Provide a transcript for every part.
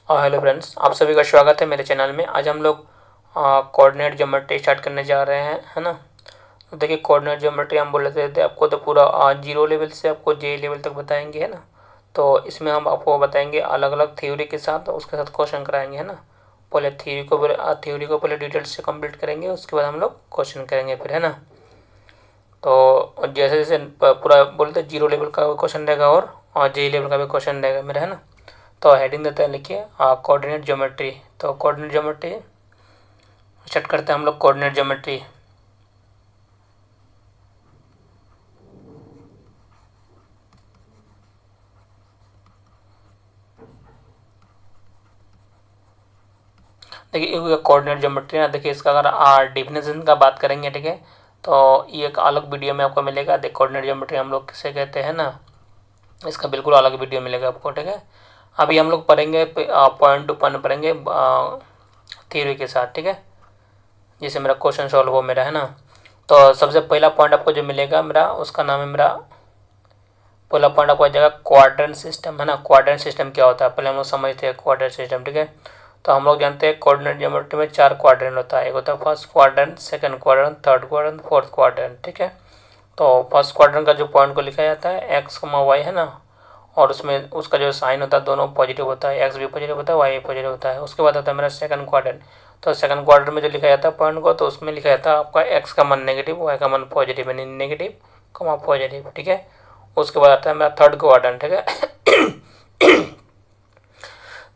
Hello friends, आप सभी का स्वागत है मेरे चैनल में। आज हम लोग कोऑर्डिनेट ज्योमेट्री स्टार्ट करने जा रहे हैं, है ना। तो देखिए, कोऑर्डिनेट ज्योमेट्री हम बोल रहे थे आपको तो पूरा जीरो लेवल से आपको जे लेवल तक बताएंगे, है ना। तो इसमें हम आपको बताएंगे अलग अलग थ्योरी के साथ, उसके साथ क्वेश्चन कराएंगे, है ना। पहले थ्योरी को पहले डिटेल से कंप्लीट करेंगे, उसके बाद हम लोग क्वेश्चन करेंगे फिर, है ना। तो जैसे जैसे पूरा बोलते जीरो लेवल का क्वेश्चन रहेगा और जे लेवल का भी क्वेश्चन रहेगा मेरा, है ना। तो हेडिंग देते हैं, लिखिए कोऑर्डिनेट ज्योमेट्री। तो कोऑर्डिनेट ज्योमेट्री स्टार्ट करते हैं हम लोग। कोऑर्डिनेट ज्योमेट्री देखिए, कोऑर्डिनेट ज्योमेट्री ना, देखिए इसका अगर डिफिनेशन का बात करेंगे, ठीक है, तो ये एक अलग वीडियो में आपको मिलेगा। देखिए, कोऑर्डिनेट ज्योमेट्री हम लोग किसे कहते हैं ना, इसका बिल्कुल अलग वीडियो मिलेगा आपको, ठीक है। अभी हम लोग पढ़ेंगे पॉइंट टू पॉइंट पढ़ेंगे थ्योरी के साथ, ठीक है, जिससे मेरा क्वेश्चन सॉल्व हो मेरा, है ना। तो सबसे पहला पॉइंट आपको जो मिलेगा मेरा, उसका नाम है मेरा, पहला पॉइंट आपको आ जाएगा क्वाड्रेंट सिस्टम, है ना। क्वाड्रेंट सिस्टम क्या होता है पहले हम लोग समझते हैं क्वाड्रेंट सिस्टम, ठीक है। तो हम लोग जानते हैं कोऑर्डिनेट ज्योमेट्री में 4 क्वाड्रेंट होता है। एक होता है first quadrant, second quadrant, third quadrant, fourth quadrant, ठीक है। तो फर्स्ट क्वाड्रेंट का जो पॉइंट को लिखा जाता है एक्स, वाई, है ना। और उसमें उसका जो साइन होता है दोनों पॉजिटिव होता है, एक्स भी पॉजिटिव होता है, वाई भी पॉजिटिव होता है। उसके बाद आता है मेरा सेकंड क्वाड्रेंट। तो सेकंड क्वाड्रेंट में जो लिखा जाता है पॉइंट को, तो उसमें लिखा जाता है आपका एक्स का मान नेगेटिव, वाई का मान पॉजिटिव, यानी नेगेटिव पॉजिटिव, ठीक है। उसके बाद आता है मेरा थर्ड क्वाड्रेंट, ठीक है।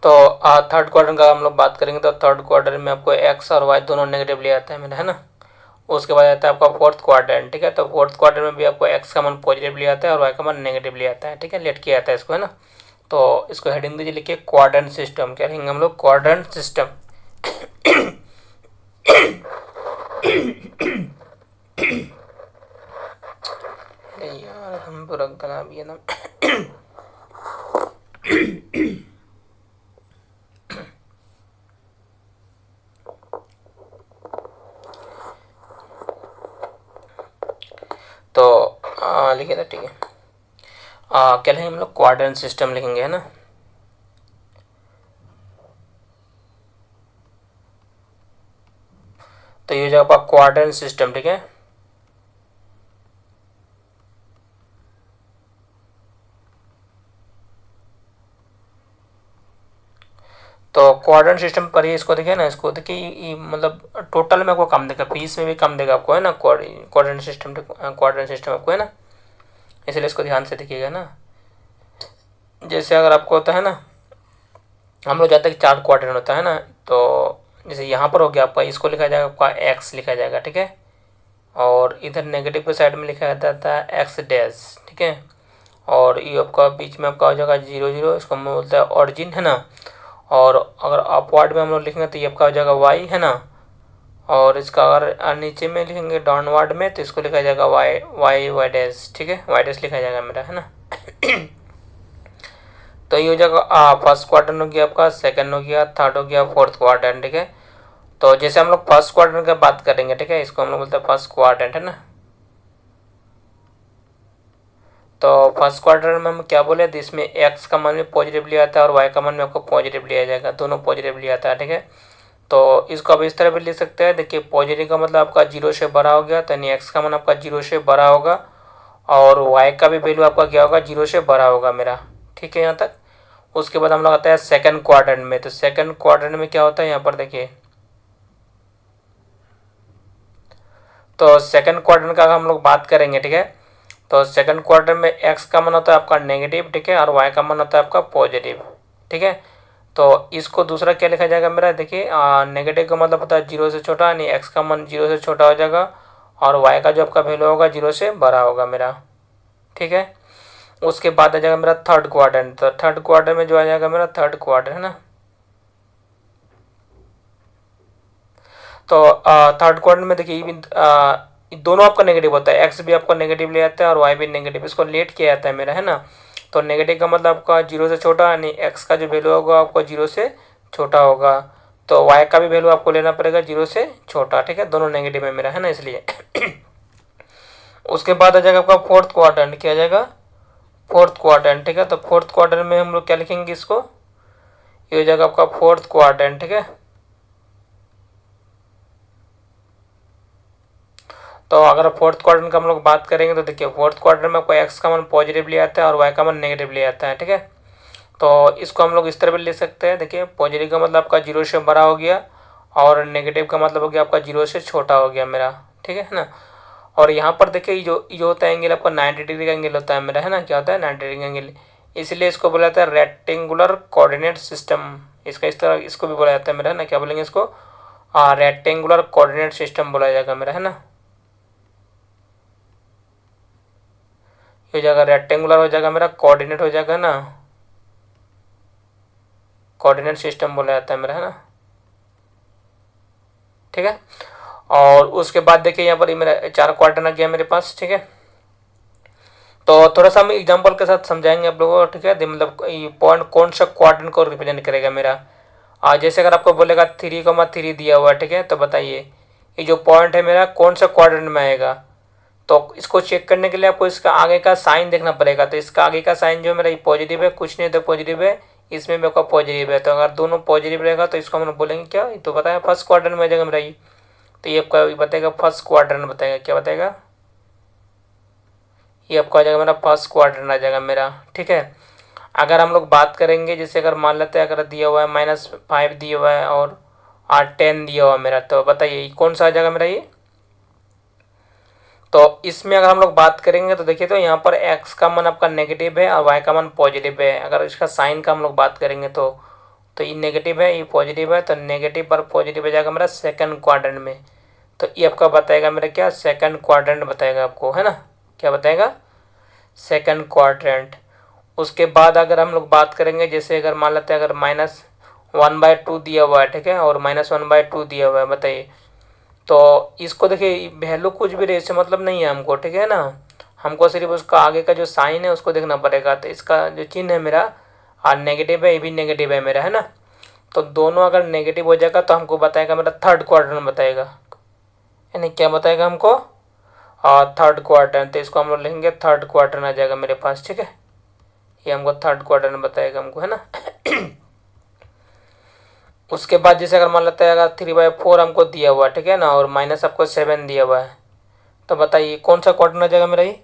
तो थर्ड क्वाड्रेंट का हम लोग बात करेंगे, तो थर्ड क्वाड्रेंट में आपको एक्स और वाई दोनों नेगेटिव ले आता है मेरा, है ना। उसके बाद आता है आपका फोर्थ क्वाड्रेंट, ठीक है। तो फोर्थ क्वाड्रेंट में भी आपको एक्स का मान पॉजिटिव ले आता है और वाई का मान नेगेटिव ले आता है, ठीक है, लेट किया आता है इसको, है ना। तो इसको हेडिंग दीजिए, लिखिए क्वाड्रेंट सिस्टम। क्या लिखेंगे हम लोग? Quadrant system. यार हम पूरा गला भी है ना। तो लिखे था, ठीक है। क्या लिखेंगे हम लोग? क्वाड्रेंट सिस्टम लिखेंगे, है ना। तो ये हो जाएगा क्वाड्रेंट सिस्टम, ठीक है। तो क्वाड्रेंट सिस्टम पर ही इसको देखिए ना, इसको देखिए मतलब टोटल में आपको कम देगा, फीस में भी कम देगा आपको, है ना। क्वाड्रेंट सिस्टम आपको, है ना। इसलिए इसको ध्यान से देखिएगा ना। जैसे अगर आपको होता है ना, हम लोग जानते हैं कि 4 क्वाड्रेंट होता है ना। तो जैसे यहाँ पर हो गया आपका, इसको लिखा जाएगा आपका एक्स लिखा जाएगा, ठीक है। और इधर नेगेटिव के साइड में लिखा जाता है एक्स डैश, ठीक है। और ये आपका बीच में आपका हो जाएगा 0 0, इसको हम बोलते हैं ऑरिजिन, है ना। और अगर अपवर्ड में हम लोग लिखेंगे तो ये आपका हो जाएगा वाई, है ना। और इसका अगर नीचे में लिखेंगे डाउनवर्ड में, तो इसको लिखा जाएगा वाई वाई वाई डैश, ठीक है, वाई डैश लिखा जाएगा मेरा, है ना। तो ये हो जाएगा फर्स्ट क्वाड्रेंट हो गया आपका, सेकंड हो गया, थर्ड हो गया, फोर्थ क्वाड्रेंट, ठीक है। तो जैसे हम लोग फर्स्ट क्वाड्रेंट की बात करेंगे, ठीक है, इसको हम लोग बोलते हैं फर्स्ट क्वाड्रेंट, है ना। तो फर्स्ट क्वाड्रेंट में हम क्या बोले, इसमें एक्स का मान भी पॉजिटिव लिया आता है और वाई का मान भी आपको पॉजिटिव लिया जाएगा, दोनों पॉजिटिव लिया आता है, ठीक है। तो इसको अब इस तरह भी लिख सकते हैं, देखिए पॉजिटिव का मतलब आपका 0 से बड़ा हो गया, तो यानी एक्स का मान आपका 0 से बड़ा होगा और वाई का भी वैल्यू आपका क्या होगा, 0 से बड़ा होगा मेरा, ठीक है यहाँ तक। उसके बाद हम लोग आते हैं सेकंड क्वाड्रेंट में। तो सेकंड क्वाड्रेंट में क्या होता है यहाँ पर देखिए, तो सेकंड क्वाड्रेंट का हम लोग बात करेंगे, ठीक है। तो सेकंड क्वाड्रेंट में एक्स का मान होता है आपका नेगेटिव, ठीक है, और वाई का मान होता है आपका पॉजिटिव, ठीक है। तो इसको दूसरा क्या लिखा जाएगा मेरा, देखिए नेगेटिव का मतलब होता है 0 से छोटा, यानी एक्स का मान 0 से छोटा हो जाएगा और वाई का जो आपका वैल्यू होगा 0 से बड़ा होगा मेरा, ठीक है। उसके बाद आ जाएगा मेरा थर्ड क्वाड्रेंट। तो थर्ड क्वाड्रेंट में जो आ जाएगा मेरा थर्ड क्वाड्रेंट, है ना। तो थर्ड क्वाड्रेंट में देखिए दोनों आपका नेगेटिव होता है, एक्स भी आपका नेगेटिव ले आता है और वाई भी नेगेटिव, इसको लेट किया जाता है मेरा, है ना। तो नेगेटिव का मतलब आपका 0 से छोटा, यानी एक्स का जो वैल्यू होगा आपको 0 से छोटा होगा। तो वाई का भी वैल्यू आपको लेना पड़ेगा 0 से छोटा, ठीक है, दोनों नेगेटिव है मेरा, है ना, इसलिए। उसके बाद आ जाएगा आपका फोर्थ क्वाड्रेंट। क्या आ जाएगा? फोर्थ क्वाड्रेंट, ठीक है। तो फोर्थ क्वाड्रेंट में हम लोग क्या लिखेंगे इसको, ये हो जाएगा आपका फोर्थ क्वाड्रेंट, ठीक है। तो अगर फोर्थ क्वाड्रेंट का हम लोग बात करेंगे तो देखिए फोर्थ क्वाड्रेंट में आपको एक्स का मान पॉजिटिवली आता है और वाई का मान नेगेटिवली आता है, ठीक है। तो इसको हम लोग इस तरह भी ले सकते हैं, देखिए पॉजिटिव का मतलब आपका 0 से बड़ा हो गया और नेगेटिव का मतलब हो गया आपका 0 से छोटा हो गया मेरा, ठीक है ना। और यहाँ पर देखिए जो होता है एंगल आपका 90 डिग्री का एंगल होता है मेरा, है ना। क्या होता है 90 डिग्री का एंगल, इसलिए इसको बोला जाता है रेक्टेंगुलर कोऑर्डिनेट सिस्टम। इसका इस तरह इसको भी बोला जाता है मेरा, है ना। क्या बोलेंगे इसको, रेक्टेंगुलर कोऑर्डिनेट सिस्टम बोला जाएगा मेरा, है ना। ये हो जाएगा रेक्टेंगुलर हो जाएगा मेरा, कोऑर्डिनेट हो जाएगा ना, कोऑर्डिनेट सिस्टम बोला जाता है मेरा, है ना, ठीक है। और उसके बाद देखिए यहाँ पर ये मेरा 4 क्वाड्रेंट आ गया मेरे पास, ठीक है। तो थोड़ा सा हम एग्जांपल के साथ समझाएंगे आप लोगों को, ठीक है। मतलब ये पॉइंट कौन सा क्वाड्रेंट को रिप्रेजेंट करेगा मेरा। जैसे अगर आपको बोलेगा 3,3 दिया हुआ है, ठीक है। तो बताइए ये जो पॉइंट है मेरा कौन सा क्वाड्रेंट में आएगा। तो इसको चेक करने के लिए आपको इसका आगे का साइन देखना पड़ेगा। तो इसका आगे का साइन जो मेरा ये पॉजिटिव है, कुछ नहीं तो पॉजिटिव है, इसमें भी आपका पॉजिटिव है। तो अगर दोनों पॉजिटिव रहेगा तो इसको हम लोग बोलेंगे क्या, ये तो बताया फर्स्ट क्वाड्रेंट में आ जाएगा मेरा ये। तो ये आपका बताएगा फर्स्ट क्वाड्रेंट, बताएगा क्या बताएगा, ये आपको आ जाएगा मेरा फर्स्ट क्वाड्रेंट आ जाएगा मेरा, ठीक है। अगर हम लोग बात करेंगे जैसे अगर मान लेते हैं अगर दिया हुआ है -5 दिया हुआ है और 10 दिया हुआ है मेरा, तो बताइए कौन सा आ जाएगा मेरा ये। तो इसमें अगर हम लोग बात करेंगे तो देखिए तो यहाँ पर x का मान आपका नेगेटिव है और y का मान पॉजिटिव है। अगर इसका साइन का हम लोग बात करेंगे तो ये नेगेटिव है, ये पॉजिटिव है, तो नेगेटिव पर पॉजिटिव हो जाएगा मेरा सेकंड क्वाड्रेंट में। तो ये आपका बताएगा मेरा क्या, सेकंड क्वाड्रेंट बताएगा आपको, है ना। क्या बताएगा, सेकंड क्वाड्रेंट। उसके बाद अगर हम लोग बात करेंगे जैसे अगर मान लेते हैं अगर -1/2 दिया हुआ है, ठीक है, और -1/2 दिया हुआ है, बताइए। तो इसको देखिए वैल्यू कुछ भी रहे इससे मतलब नहीं है हमको, ठीक है ना। हमको सिर्फ उसका आगे का जो साइन है उसको देखना पड़ेगा। तो इसका जो चिन्ह है मेरा नेगेटिव है, ये भी नेगेटिव है मेरा, है ना। तो दोनों अगर नेगेटिव हो जाएगा तो हमको बताएगा मेरा थर्ड क्वाड्रेंट बताएगा, यानी क्या बताएगा हमको, थर्ड क्वाड्रेंट। तो इसको हम लोग लिखेंगे थर्ड क्वाड्रेंट आ जाएगा मेरे पास, ठीक है। ये हमको थर्ड क्वाड्रेंट बताएगा हमको, है ना। उसके बाद जैसे अगर मान लेते हैं अगर 3/4 हमको दिया हुआ है, ठीक है ना, और माइनस आपको 7 दिया हुआ है, तो बताइए कौन सा क्वाड्रेंट आ जाएगा मेरा ये।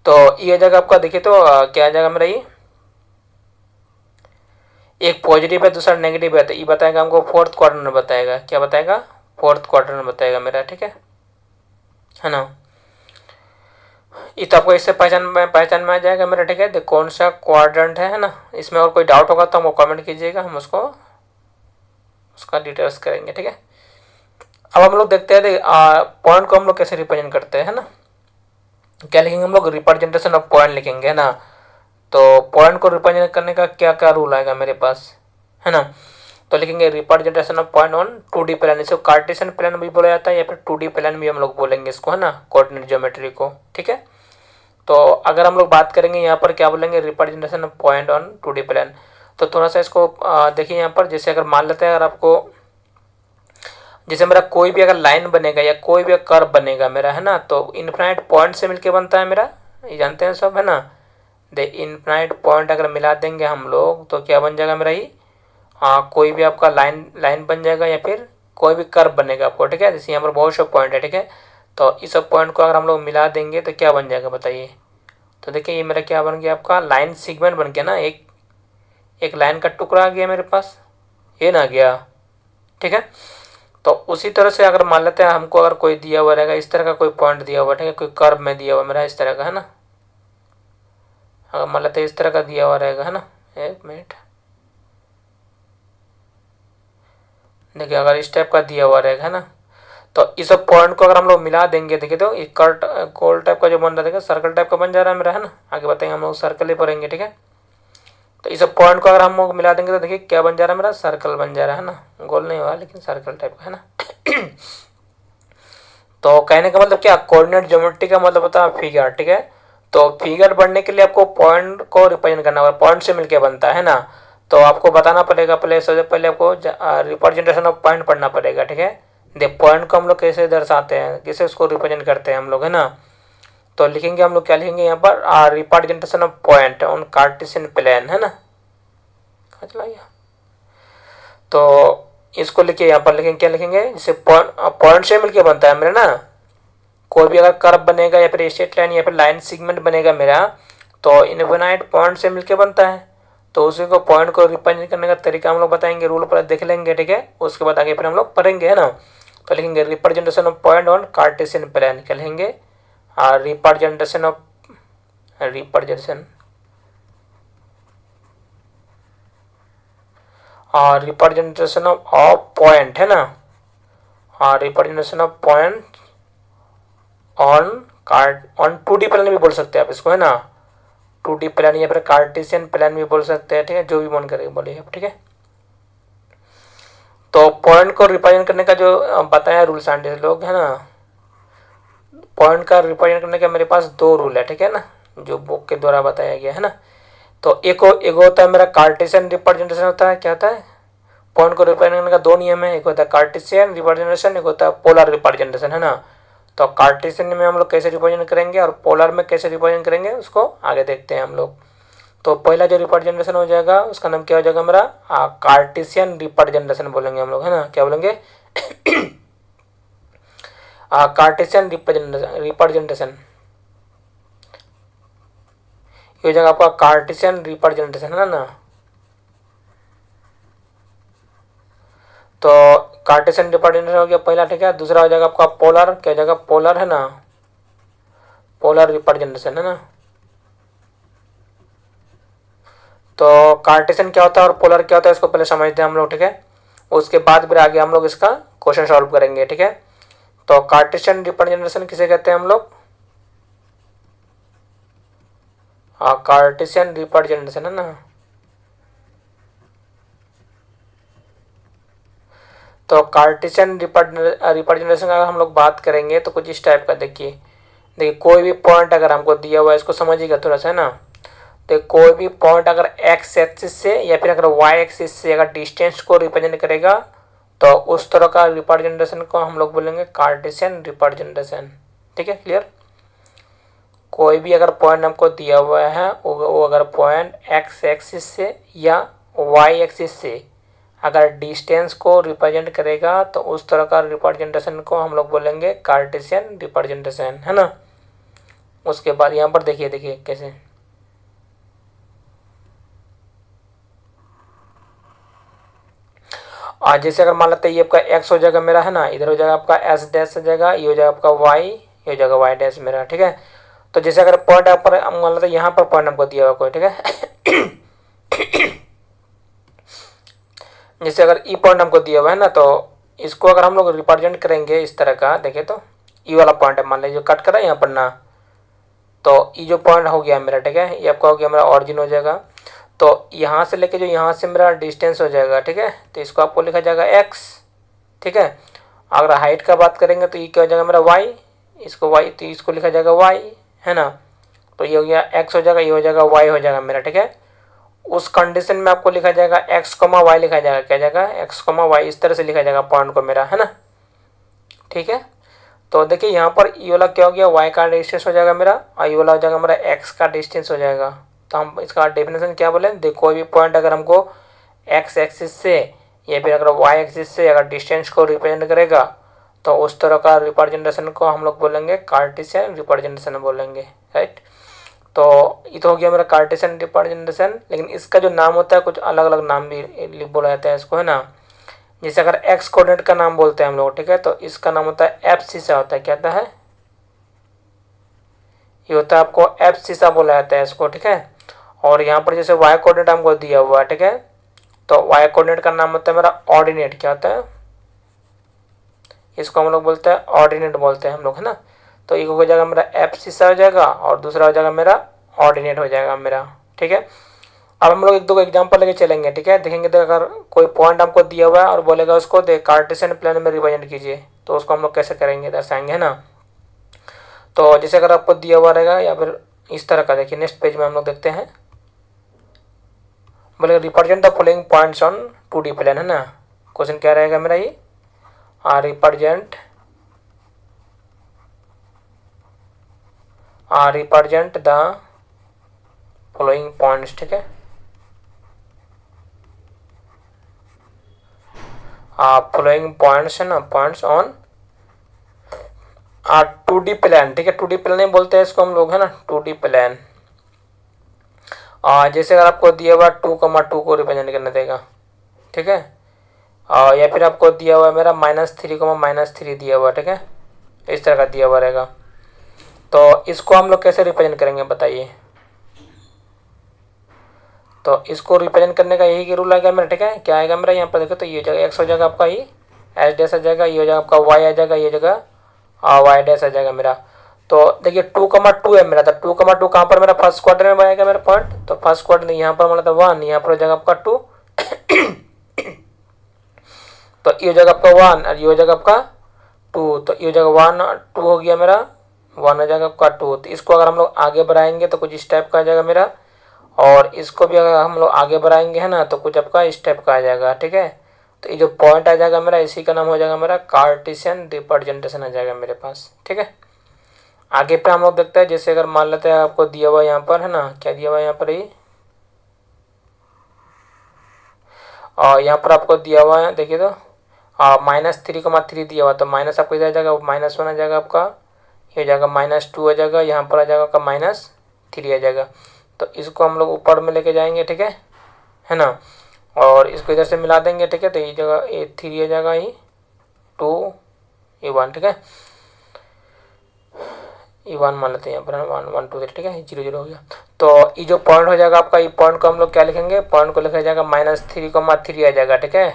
तो ये आ जाएगा आपका, देखिए तो क्या आ जाएगा मेरा ये, एक पॉजिटिव है दूसरा नेगेटिव है, तो ये बताएगा हमको फोर्थ क्वाड्रेंट बताएगा। क्या बताएगा, फोर्थ क्वाड्रेंट बताएगा मेरा, ठीक है ना। ये तो आपको इससे पहचान में आ जाएगा मेरा, ठीक है। तो कौन सा क्वाड्रेंट है ना। इसमें और कोई डाउट होगा तो हमको कमेंट कीजिएगा, हम उसका डिटेल्स करेंगे, ठीक है। अब हम लोग देखते हैं पॉइंट को हम लोग कैसे रिप्रेजेंट करते हैं, है ना। क्या लिखेंगे हम लोग, रिप्रेजेंटेशन ऑफ पॉइंट लिखेंगे, है ना। तो पॉइंट को रिप्रेजेंट करने का क्या क्या रूल आएगा मेरे पास, है ना। तो लिखेंगे representation of point on 2D plan. इसको कार्टेशियन प्लान भी बोला जाता है या फिर 2D प्लान भी हम लोग बोलेंगे इसको, है ना, कोऑर्डिनेट ज्योमेट्री को, ठीक है। तो अगर हम लोग बात करेंगे यहाँ पर क्या बोलेंगे, representation of point on 2D plan. तो थोड़ा सा इसको देखिए यहाँ पर, जैसे अगर मान लेते हैं अगर आपको जैसे मेरा कोई भी अगर लाइन बनेगा या कोई भी कर्व बनेगा मेरा, है ना, तो इनफाइनाइट पॉइंट से मिलके बनता है मेरा, ये जानते हैं सब, है ना। द इनफाइनाइट पॉइंट अगर मिला देंगे हम लोग तो क्या बन जाएगा मेरा ये, कोई भी आपका लाइन बन जाएगा या फिर कोई भी कर्व बनेगा आपको, ठीक है। जैसे यहाँ पर बहुत से पॉइंट है, ठीक है। तो इस सब पॉइंट को अगर हम लोग मिला देंगे तो क्या बन जाएगा बताइए। तो देखिए ये मेरा क्या बन गया, आपका लाइन सेगमेंट बन गया ना, एक लाइन का टुकड़ा आ गया मेरे पास, ये ना गया, ठीक है। तो उसी तरह से अगर मान लेते हैं हमको अगर कोई दिया हुआ रहेगा इस तरह का कोई पॉइंट दिया हुआ, ठीक है, कोई कर्व में दिया हुआ मेरा इस तरह का, है ना। अगर मान लेते हैं इस तरह का दिया हुआ रहेगा, है ना, एक मिनट, देखिए अगर इस टाइप का दिया हुआ रहेगा, है ना। तो इस सब पॉइंट को अगर हम लोग मिला देंगे, देखिए तो एक गोल टाइप का जो बन रहा है सर्कल टाइप का बन जा रहा है मेरा, है ना। आगे बताएंगे हम लोग सर्कल ही पढ़ेंगे, ठीक है। तो इस सब पॉइंट को अगर हम लोग मिला देंगे तो देखिए क्या बन जा रहा है मेरा, सर्कल बन जा रहा है ना, गोल नहीं हुआ लेकिन सर्कल टाइप का, है ना। तो कहने का मतलब क्या, कोऑर्डिनेट ज्योमेट्री का मतलब होता है फिगर, ठीक है। तो फिगर बनने के लिए आपको पॉइंट को रिप्रेजेंट करना होगा, पॉइंट से मिलकर बनता है ना। तो आपको बताना पड़ेगा पहले, सबसे पहले आपको रिप्रेजेंटेशन ऑफ पॉइंट पढ़ना पड़ेगा, ठीक है। दे पॉइंट को हम लोग कैसे दर्शाते हैं, कैसे उसको रिप्रेजेंट करते हैं हम लोग, है ना। तो लिखेंगे हम लोग, क्या लिखेंगे यहाँ पर, representation of point on Cartesian plane, है ना, कहाँ चला गया। तो इसको लिखिए, यहाँ पर लिखेंगे, क्या लिखेंगे, जैसे पॉइंट से मिलके बनता है मेरा ना, कोई भी अगर कर्व बनेगा या फिर स्ट्रेट लाइन या फिर लाइन सेगमेंट बनेगा मेरा, तो इनफिनाइट पॉइंट से मिलके बनता है। तो उसी को पॉइंट को रिप्रेजेंट करने का तरीका हम लोग बताएंगे, रूल पर देख लेंगे, ठीक है, उसके बाद आगे फिर हम लोग पढ़ेंगे, है ना। तो लिखेंगे representation of point on Cartesian plane, क्या लिखेंगे, representation of representation of point, है ना, representation of point on 2D plane भी बोल सकते हैं आप इसको, है ना, 2D प्लेन या फिर कार्टेशियन प्लेन भी बोल सकते हैं, ठीक है, जो भी मन करे बोलिए आप, ठीक है। तो पॉइंट को रिप्रेजेंट करने का जो बताया रूल साइंटिस्ट लोग, है ना, पॉइंट का रिप्रेजेंट करने का मेरे पास 2 रूल है, ठीक है ना, जो बुक के द्वारा बताया गया है ना। तो एक होता है मेरा कार्टेशियन रिप्रेजेंटेशन, होता है, क्या होता है, पॉइंट को रिप्रेजेंट करने का 2 नियम है, एक होता है कार्टेशियन रिप्रेजेंटेशन, एक होता है पोलर रिप्रेजेंटेशन, है ना। तो कार्टेशियन में हम लोग कैसे रिप्रेजेंट करेंगे और पोलर में कैसे रिप्रेजेंट करेंगे उसको आगे देखते हैं हम लोग। तो पहला जो रिप्रेजेंटेशन हो जाएगा उसका नाम क्या हो जाएगा मेरा, कार्टेशियन रिप्रेजेंटेशन बोलेंगे हम लोग, है ना, क्या बोलेंगे, कार्टेशियन रिप्रेजेंटेशन ये हो जाएगा आपका कार्टेशियन रिप्रेजेंटेशन, है ना। तो कार्टेशियन रिप्रेजेंटेशन हो गया पहला, ठीक है। दूसरा हो जाएगा आपका पोलर, क्या हो जाएगा, पोलर, है ना, पोलर रिप्रेजेंटेशन, है ना। तो कार्टेशियन क्या होता है और पोलर क्या होता है इसको पहले समझते हैं हम लोग, ठीक है, उसके बाद फिर आगे हम लोग इसका क्वेश्चन सॉल्व करेंगे, ठीक है। तो कार्टेशियन रिप्रेजेंटेशन किसे कहते हैं हम लोग, कार्टेशियन रिप्रेजेंटेशन, है ना। तो कार्टेशियन रिप्रेजेंटेशन का हम लोग बात करेंगे तो कुछ इस टाइप का, देखिए कोई भी पॉइंट अगर हमको दिया हुआ है इसको समझिएगा थोड़ा सा, है ना। तो कोई भी पॉइंट अगर एक्स एक्सिस से या फिर अगर वाई एक्सिस से अगर डिस्टेंस को रिप्रेजेंट करेगा तो उस तरह का रिप्रेजेंटेशन को हम लोग बोलेंगे कार्टेशियन रिप्रेजेंटेशन, ठीक है, क्लियर। कोई भी अगर पॉइंट हमको दिया हुआ है वो अगर पॉइंट एक्स एक्सिस से या वाई एक्सिस से अगर डिस्टेंस को रिप्रेजेंट करेगा तो उस तरह का रिप्रेजेंटेशन को हम लोग बोलेंगे कार्टेशियन रिप्रेजेंटेशन, है ना। उसके बाद यहाँ पर देखिए कैसे, आज जैसे अगर मान लेते हैं ये आपका एक्स हो जाएगा मेरा, है ना, इधर हो जाएगा आपका एस डैश हो जाएगा, ये हो जाएगा आपका वाई, ये हो जाएगा वाई डैश मेरा, ठीक है। तो जैसे अगर पॉइंट आप पर मान लेते हैं यहाँ पर पॉइंट हमको दिया हुआ कोई, ठीक है, जैसे अगर ई पॉइंट हमको दिया हुआ है ना, तो इसको अगर हम लोग रिप्रेजेंट करेंगे इस तरह का, देखें तो ई वाला पॉइंट है, मान लीजिए जो कट करा है यहाँ पर ना, तो ये जो पॉइंट हो गया मेरा, ठीक है, ये आपका हो गया मेरा ऑरिजिन हो जाएगा। तो यहाँ से लेके जो यहाँ से मेरा डिस्टेंस हो जाएगा, ठीक है, तो इसको आपको लिखा जाएगा एक्स, ठीक है। अगर हाइट का बात करेंगे तो ये क्या हो जाएगा मेरा वाई, इसको वाई, तो इसको लिखा जाएगा वाई, है ना। तो ये हो गया एक्स हो जाएगा, ये हो जाएगा वाई हो जाएगा मेरा, ठीक है। उस कंडीशन में आपको लिखा जाएगा एक्स कॉमा वाई लिखा जाएगा, क्या जाएगा, एक्स कॉमा वाई, इस तरह से लिखा जाएगा पॉइंट को मेरा, है ना, ठीक है। तो देखिए यहाँ पर ये वाला क्या हो गया, वाई का डिस्टेंस हो जाएगा मेरा और ये वाला हो जाएगा मेरा एक्स का डिस्टेंस हो जाएगा। तो हम इसका डेफिनेशन क्या बोले, देखो कोई भी पॉइंट अगर हमको एक्स एक्सिस से या फिर अगर वाई एक्सिस से अगर डिस्टेंस को रिप्रेजेंट करेगा तो उस तरह का रिप्रेजेंटेशन को हम लोग बोलेंगे कार्टेशियन रिप्रेजेंटेशन बोलेंगे, राइट। तो ये तो हो गया मेरा कार्टेशियन रिप्रेजेंटेशन, लेकिन इसका जो नाम होता है कुछ अलग अलग नाम भी बोला जाता है इसको, है ना। जैसे अगर एक्स कोऑर्डिनेट का नाम बोलते हैं हम लोग, ठीक है, तो इसका नाम होता है एफ सीसा होता है, क्या होता है, ये होता है आपको एफ सीसा बोला जाता है इसको, ठीक है। और यहाँ पर जैसे वाई कोऑर्डिनेट हमको दिया हुआ है, ठीक है, तो वाई कोऑर्डिनेट का नाम होता है मेरा ऑर्डिनेट, क्या होता है, इसको हम लोग बोलते हैं ऑर्डिनेट बोलते हैं हम लोग, है ना। तो एक हो जाएगा मेरा एफ सीसा हो जाएगा और दूसरा हो जाएगा मेरा ऑर्डिनेट हो जाएगा मेरा, ठीक है। अब हम लोग एक दो एग्जांपल लेके चलेंगे, ठीक है, देखेंगे तो अगर कोई पॉइंट हमको दिया हुआ है और बोलेगा उसको दे कार्टेशियन प्लेन में रिप्रेजेंट कीजिए, तो उसको हम लोग कैसे करेंगे, दर्शाएंगे, है ना। तो जैसे अगर आपको दिया हुआ रहेगा या फिर इस तरह का, देखिए नेक्स्ट पेज में हम लोग देखते हैं, बोले represent the following points on 2D plane, है ना। क्वेश्चन क्या रहेगा मेरा, ये represent represent the following points, ठीक है, फॉलोइंग पॉइंट्स है ना, पॉइंट्स ऑन 2D प्लान, ठीक है, 2D प्लान नहीं बोलते हैं इसको हम लोग, है ना, 2D प्लान। जैसे अगर आपको दिया हुआ 2,2 को रिप्रेजेंट करने देगा, ठीक है, या फिर आपको दिया हुआ है मेरा -3,-3 दिया हुआ, ठीक है, इस तरह का दिया हुआ रहेगा। तो इसको हम लोग कैसे रिप्रेजेंट करेंगे बताइए। तो इसको रिप्रेजेंट करने का यही रूल आएगा मेरा, ठीक है, क्या आएगा मेरा यहाँ पर देखो, तो ये जगह x हो जाएगा आपका, ये एच डैश आ जाएगा, ये हो जाएगा आपका y आ जाएगा, ये जगह वाई डैश आ जाएगा मेरा। तो देखिए 2,2 है मेरा, तो 2,2 कहाँ पर मेरा फर्स्ट क्वार्टर में आएगा मेरा पॉइंट, तो फर्स्ट क्वार्टर यहाँ पर मतलब 1, यहाँ पर हो जाएगा आपका 2 तो ये हो जाएगा आपका 1 और ये हो जाएगा आपका 2, तो ये हो जाएगा 1 2 हो गया मेरा, 1 हो जाएगा आपका 2। तो इसको अगर हम लोग आगे बढ़ाएंगे तो कुछ इस टाइप का आ जाएगा मेरा, और इसको भी अगर हम लोग आगे बढ़ाएंगे है ना, तो कुछ आपका इस टाइप का आ जाएगा, ठीक है। तो ये जो पॉइंट आ जाएगा मेरा, इसी का नाम हो जाएगा मेरा कार्टेशियन रिप्रेजेंटेशन आ जाएगा मेरे पास, ठीक है। आगे पे हम लोग देखते हैं, जैसे अगर मान लेते हैं आपको दिया हुआ यहाँ पर है ना, क्या दिया हुआ यहाँ पर ही, और यहाँ पर आपको दिया हुआ है देखिए, तो -3,3 दिया हुआ, तो माइनस आपको इधर आ जाएगा, -1 आ जाएगा आपका, ये हो जाएगा -2 आ जाएगा, यहाँ पर आ जाएगा आपका -3 आ जाएगा। तो इसको हम लोग ऊपर में लेके जाएंगे, ठीक है ना, और इसको इधर से मिला देंगे, ठीक है। तो ये जगह ये 3 आ जाएगा, ये 2 ये 1, ठीक है, ये 1 मान लेते हैं यहाँ पर, 1 1 2 3, ठीक है, 0 0 हो गया। तो ये जो पॉइंट हो जाएगा आपका, ये पॉइंट को हम लोग क्या लिखेंगे, पॉइंट को लिखा जाएगा -3,3 आ जाएगा, ठीक है।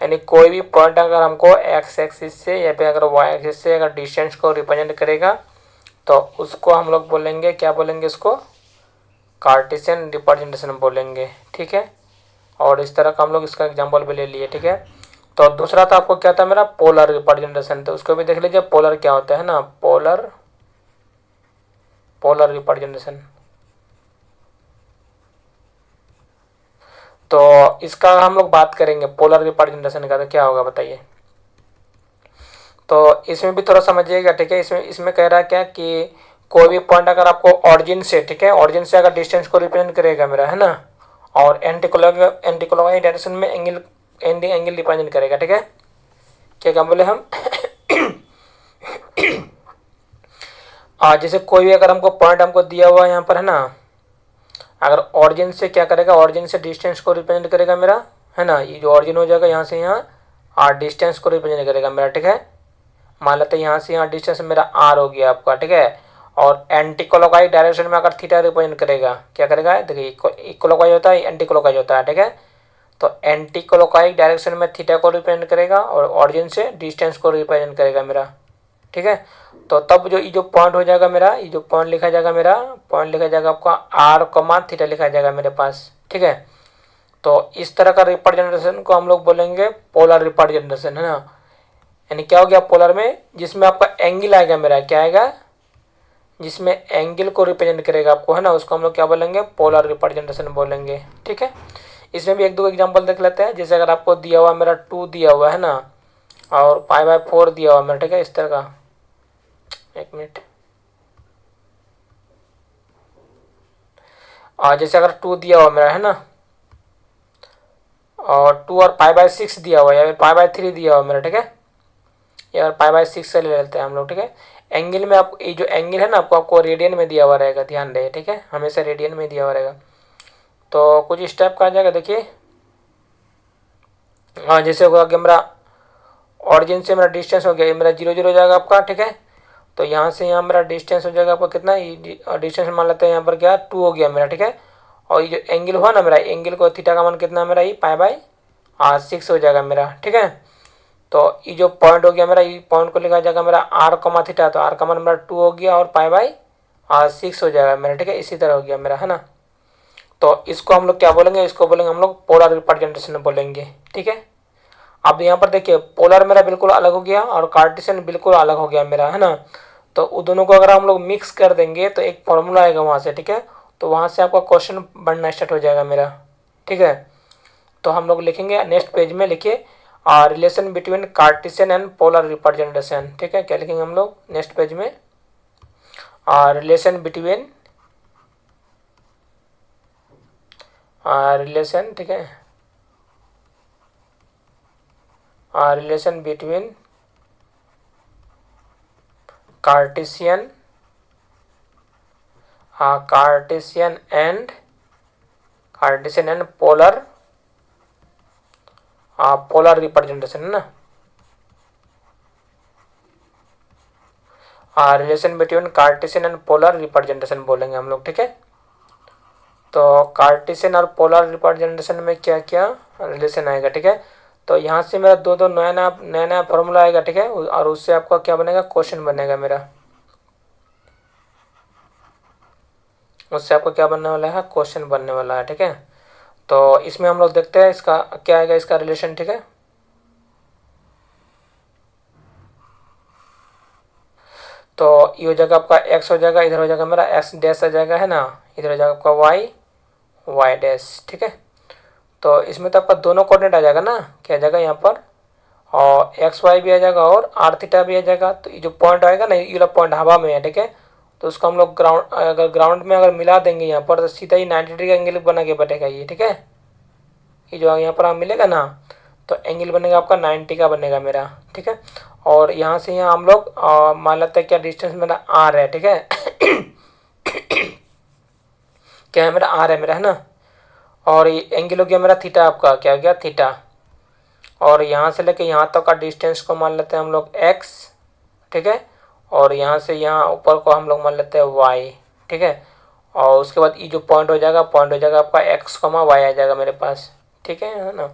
यानी कोई भी पॉइंट अगर हमको x एक्सिस से या फिर अगर y एक्सिस से अगर डिस्टेंस को रिप्रेजेंट करेगा, तो उसको हम लोग बोलेंगे, क्या बोलेंगे, इसको कार्टेशियन रिप्रेजेंटेशन बोलेंगे, ठीक है। और इस तरह का हम लोग इसका एग्जांपल भी ले लिए, ठीक है। तो दूसरा था आपको क्या था मेरा, पोलर रिप्रेजेंटेशन, तो उसको भी देख लीजिए, पोलर क्या होता है ना, पोलर रिप्रेजेंटेशन। तो इसका हम लोग बात करेंगे पोलर रिप्रेजेंटेशन का, तो क्या होगा बताइए। तो इसमें भी थोड़ा समझिएगा, ठीक है। इसमें कह रहा है क्या कि कोई भी पॉइंट अगर आपको ऑरिजिन से, ठीक है, ऑरिजिन से अगर डिस्टेंस को रिप्रेजेंट करेगा मेरा, है ना, और एंटी क्लॉकवाइज डायरेक्शन में एंगल रिप्रेजेंट करेगा, ठीक है। क्या बोले हम जैसे कोई भी अगर हमको पॉइंट हमको दिया हुआ है यहाँ पर, है ना, अगर ऑरिजिन से क्या करेगा, ऑरिजिन से डिस्टेंस को रिप्रेजेंट करेगा मेरा, है ना, ये जो ऑरिजिन हो जाएगा यहाँ से यहाँ, और डिस्टेंस को रिप्रेजेंट करेगा मेरा, ठीक है। मान लेते हैं यहाँ से यहाँ डिस्टेंस मेरा r हो गया आपका, ठीक है। और एंटी क्लॉकवाइज डायरेक्शन में अगर थीटा रिप्रेजेंट करेगा, क्या करेगा, देखिए क्लॉकवाइज होता है, एंटी क्लॉकवाइज होता है, ठीक है। तो एंटी क्लॉकवाइज डायरेक्शन में थीटा को रिप्रेजेंट करेगा और ऑरिजिन से डिस्टेंस को रिप्रेजेंट करेगा मेरा, ठीक है। तो तब जो ये जो पॉइंट हो जाएगा मेरा, ये जो पॉइंट लिखा जाएगा मेरा, पॉइंट लिखा जाएगा आपका r, थीटा लिखा जाएगा मेरे पास, ठीक है। तो इस तरह का रिप्रेजेंटेशन को हम लोग बोलेंगे पोलर रिप्रेजेंटेशन, है ना। यानी क्या हो गया पोलर में, जिसमें आपका एंगल आएगा मेरा, क्या आएगा, जिसमें एंगल को रिप्रेजेंट करेगा आपको, है ना, उसको हम लोग क्या बोलेंगे, पोलर रिप्रेजेंटेशन बोलेंगे, ठीक है। इसमें भी एक दो एग्जांपल देख लेते हैं। जैसे अगर आपको दिया हुआ मेरा 2 दिया हुआ है ना, और π/4 दिया हुआ मेरा, ठीक है, इस तरह का, एक मिनट, और जैसे अगर 2 दिया हुआ मेरा, है ना, और 2 और π/6 दिया हुआ है, या फिर π/3 दिया हुआ मेरा, ठीक है, या फिर π/6 से ले लेते हैं हम लोग, ठीक है। एंगल में आप ये जो एंगल है ना, आपको रेडियन में दिया हुआ रहेगा, ध्यान रहे, ठीक है, हमेशा रेडियन में दिया हुआ रहेगा। तो कुछ इस टाइप का आ जाएगा, देखिए, जैसे होगा कि मेरा ऑरिजिन से मेरा डिस्टेंस हो गया, मेरा 0 0 हो जाएगा आपका, ठीक है। तो यहाँ से यहाँ मेरा डिस्टेंस हो जाएगा आपका कितना, डिस्टेंस मान लेते हैं यहाँ पर क्या 2 हो गया मेरा, ठीक है। और ये जो एंगल हुआ ना मेरा, एंगल को थीटा का मान कितना मेरा, ये π/6 हो जाएगा मेरा, ठीक है। तो ये जो पॉइंट हो गया मेरा, ये पॉइंट को लिखा जाएगा मेरा r, थीटा, तो r का मान मेरा 2 हो गया और π/6 हो जाएगा मेरा, ठीक है। इसी तरह हो गया मेरा, है ना। तो इसको हम लोग क्या बोलेंगे, इसको बोलेंगे हम लोग पोलर रिप्रेजेंटेशन बोलेंगे, ठीक है। अब यहाँ पर देखिए पोलर मेरा बिल्कुल अलग हो गया और कार्टेशियन बिल्कुल अलग हो गया मेरा, है ना। तो उन दोनों को अगर हम लोग मिक्स कर देंगे तो एक फॉर्मूला आएगा वहाँ से, ठीक है। तो वहाँ से आपका क्वेश्चन बनना स्टार्ट हो जाएगा मेरा, ठीक है। तो हम लोग लिखेंगे नेक्स्ट पेज में, लिखिए relation between Cartesian and polar representation, ठीक है। क्या लिखेंगे हम लोग नेक्स्ट पेज में, रिलेशन बिटवीन रिलेशन, ठीक है, relation between Cartesian and polar representation, है ना। Relation between Cartesian and polar representation बोलेंगे हम लोग, ठीक है। तो कार्टेशियन और पोलर रिप्रेजेंटेशन में क्या क्या रिलेशन आएगा, ठीक है। तो यहाँ से मेरा दो नया फॉर्मूला आएगा, ठीक है, और उससे आपका क्या बनेगा, क्वेश्चन बनेगा मेरा, उससे आपको क्या बनने वाला है, क्वेश्चन बनने वाला है, ठीक है। तो इसमें हम लोग देखते हैं इसका क्या आएगा, इसका रिलेशन, ठीक है। तो ये हो जाएगा आपका x हो जाएगा, इधर हो जाएगा मेरा x डैश आ जाएगा, है ना, इधर हो जाएगा आपका y डैश, ठीक है। तो इसमें तो आपका दोनों कोऑर्डिनेट आ जाएगा ना, क्या आ जाएगा यहाँ पर, और एक्स वाई भी आ जाएगा और आर थीटा भी आ जाएगा। तो ये जो पॉइंट आएगा ना, ये वाला पॉइंट हवा में है, ठीक है। तो उसको हम लोग ग्राउंड में अगर मिला देंगे यहाँ पर, तो सीधा ही 90 डिग्री का एंगल बना के बैठेगा ये, ठीक है। ये जो यहाँ पर आप मिलेगा ना, तो एंगल बनेगा आपका 90 का बनेगा मेरा, ठीक है। और यहाँ से यहाँ हम लोग मान लेते हैं क्या डिस्टेंस मेरा आर है, ठीक है। क्या है मेरा, आर है मेरा, है ना। और ये एंगल हो गया मेरा थीटा, आपका क्या हो गया, थीटा। और यहाँ से लेके यहाँ तक का डिस्टेंस को मान लेते हैं हम लोग एक्स, ठीक है। और यहाँ से यहाँ ऊपर को हम लोग मान लेते हैं वाई, ठीक है। और उसके बाद ये जो पॉइंट हो जाएगा आपका एक्स कॉमा वाई आ जाएगा मेरे पास, ठीक है ना।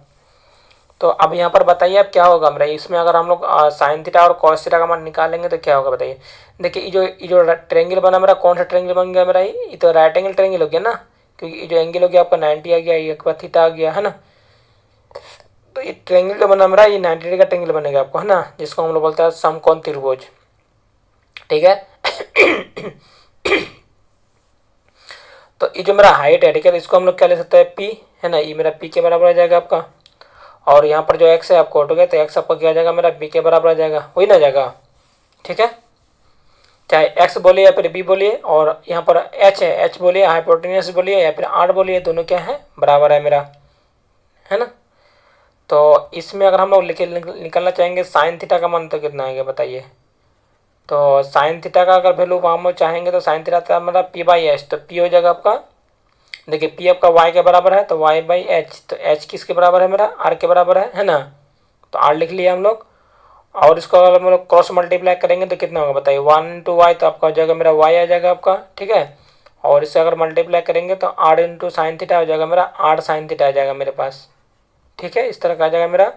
तो अब यहाँ पर बताइए अब क्या होगा मेरा, इसमें अगर हम लोग साइन थीटा और कॉस थीटा का मान निकालेंगे तो क्या होगा बताइए। देखिए ये जो ट्रेंगल बना मेरा, कौन सा ट्रेंगल बन गया मेरा, ये तो राइट एंगल ट्रेंगल हो गया ना, क्योंकि ये जो एंगल हो गया आपका 90 आ गया, ये आपका थीटा आ गया, है ना। तो ये ट्रेंगल जो बना मेरा, ये 90 डिग्री का ट्रेंगल बनेगा आपको, है ना, जिसको हम लोग बोलते हैं समकोण त्रिभुज, ठीक है। तो ये जो मेरा हाइट है, ठीक है, तो इसको हम लोग क्या ले सकते हैं, पी, है ना, ये मेरा पी के बराबर आ जाएगा आपका। और यहाँ पर जो एक्स है आपको हटोगे तो एक्स आपका क्या आ जाएगा मेरा, बी के बराबर आ जाएगा, वही ना जाएगा, ठीक है। चाहे एक्स बोलिए या फिर बी बोलिए, और यहाँ पर एच है, एच बोलिए, हाइपोटेन्यूस बोलिए या फिर आर बोलिए, दोनों क्या है, बराबर है मेरा, है ना। तो इसमें अगर हम लोग निकलना चाहेंगे साइन थीटा का मान तो कितना आएगा बताइए। तो साइन थीटा का अगर वैल्यू हम चाहेंगे तो साइन थीटा था मेरा पी बाई एच, तो पी हो जाएगा आपका, देखिए पी आपका वाई के बराबर है तो वाई बाई एच, तो एच किसके बराबर है मेरा, आर के बराबर है ना। तो आर लिख लिया हम लोग, और इसको अगर हम लोग क्रॉस मल्टीप्लाई करेंगे तो कितना होगा बताइए, 1 इंटू वाई, तो आपका हो जाएगा मेरा वाई आ जाएगा आपका, ठीक है। और इससे अगर मल्टीप्लाई करेंगे तो आर इंटू साइन थीटा हो जाएगा मेरा, आर साइन थीटा आ जाएगा मेरे पास, ठीक है। इस तरह का आ जाएगा मेरा।